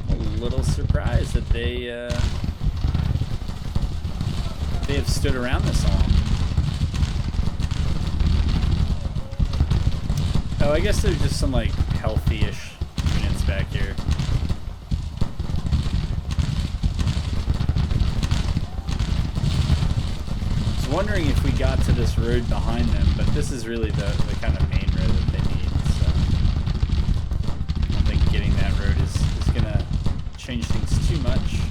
A little surprised that they have stood around this long. Oh, I guess there's just some like healthy-ish units back here. I was wondering if we got to this road behind them, but this is really the kind of main road that they need, so I don't think getting that road is gonna change things too much.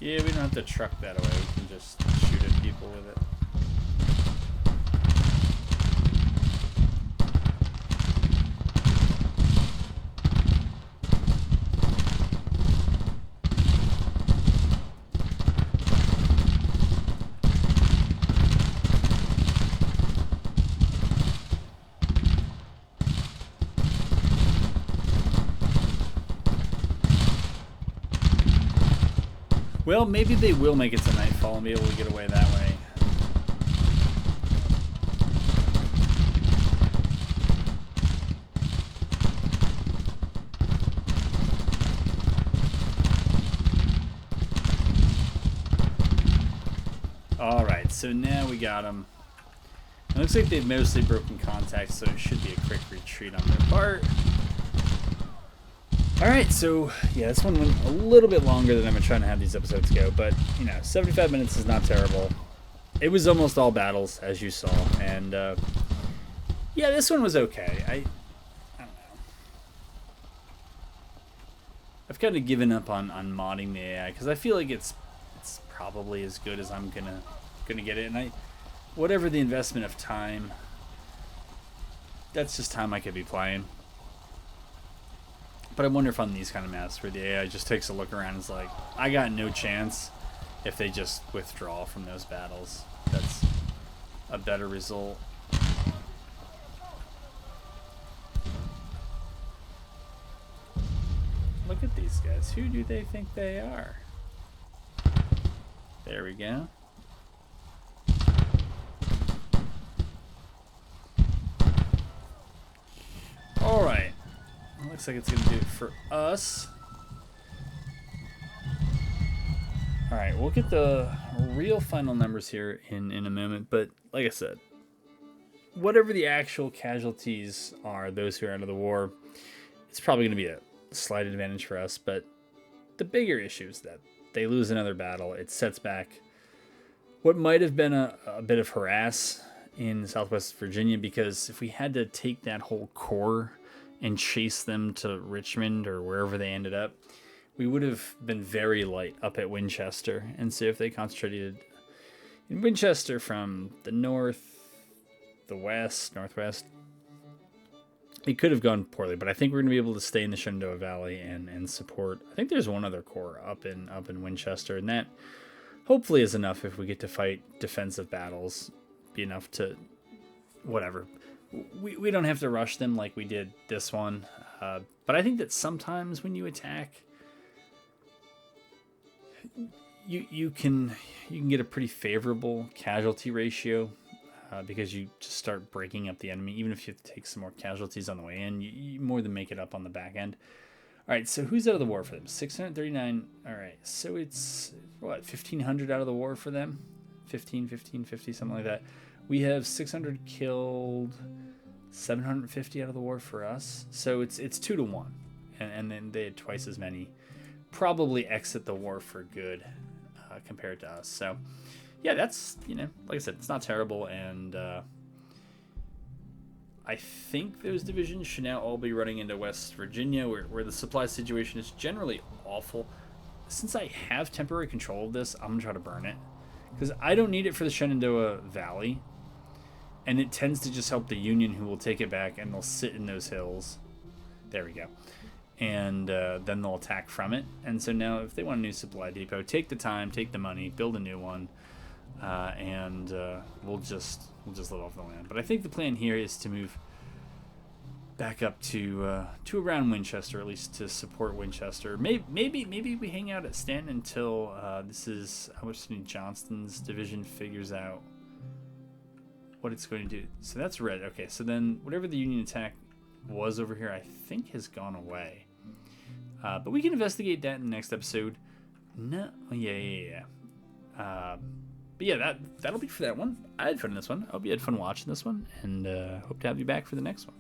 Yeah, we don't have to truck that away. We can just shoot at people with it. Well, maybe they will make it to nightfall and be able to get away that way. Alright, so now we got them. It looks like they've mostly broken contact, so it should be a quick retreat on their part. Alright, so yeah, this one went a little bit longer than I've been trying to have these episodes go, but you know, 75 minutes is not terrible. It was almost all battles, as you saw, and yeah, this one was okay. I don't know. I've kind of given up on modding the AI because I feel like it's probably as good as I'm gonna get it, and whatever the investment of time, that's just time I could be playing. But I wonder if on these kind of maps where the AI just takes a look around and is like, I got no chance, if they just withdraw from those battles. That's a better result. Look at these guys. Who do they think they are? There we go. Alright. Looks like it's going to do it for us. Alright, we'll get the real final numbers here in a moment, but like I said, whatever the actual casualties are, those who are out of the war, it's probably going to be a slight advantage for us, but the bigger issue is that they lose another battle. It sets back what might have been a bit of harass in Southwest Virginia, because if we had to take that whole corps and chase them to Richmond or wherever they ended up, we would have been very light up at Winchester. And so if they concentrated in Winchester from the north, the west, northwest, it could have gone poorly. But I think we're going to be able to stay in the Shenandoah Valley and support. I think there's one other corps up in Winchester, and that hopefully is enough if we get to fight defensive battles, be enough to whatever. We don't have to rush them like we did this one, but I think that sometimes when you attack, you can get a pretty favorable casualty ratio because you just start breaking up the enemy. Even if you have to take some more casualties on the way in, you more than make it up on the back end. All right, so who's out of the war for them? 639. All right, so it's what, 1,500 out of the war for them? 1550, something like that. We have 600 killed, 750 out of the war for us. So it's 2 to 1, and then they had twice as many probably exit the war for good compared to us. So yeah, that's, you know, like I said, it's not terrible, and I think those divisions should now all be running into West Virginia, where the supply situation is generally awful. Since I have temporary control of this, I'm gonna try to burn it, because I don't need it for the Shenandoah Valley, and it tends to just help the Union, who will take it back and they'll sit in those hills. There we go. and then they'll attack from it. And so now, if they want a new supply depot, take the time, take the money, build a new one, and we'll just live off the land. But I think the plan here is to move back up to around Winchester, at least to support Winchester. Maybe we hang out at Staunton until this is how much Johnston's division figures out what it's going to do. So that's red. Okay, so then whatever the Union attack was over here, I think has gone away. But we can investigate that in the next episode. No, yeah. But yeah, that'll be for that one. I had fun in this one. I hope you had fun watching this one, and hope to have you back for the next one.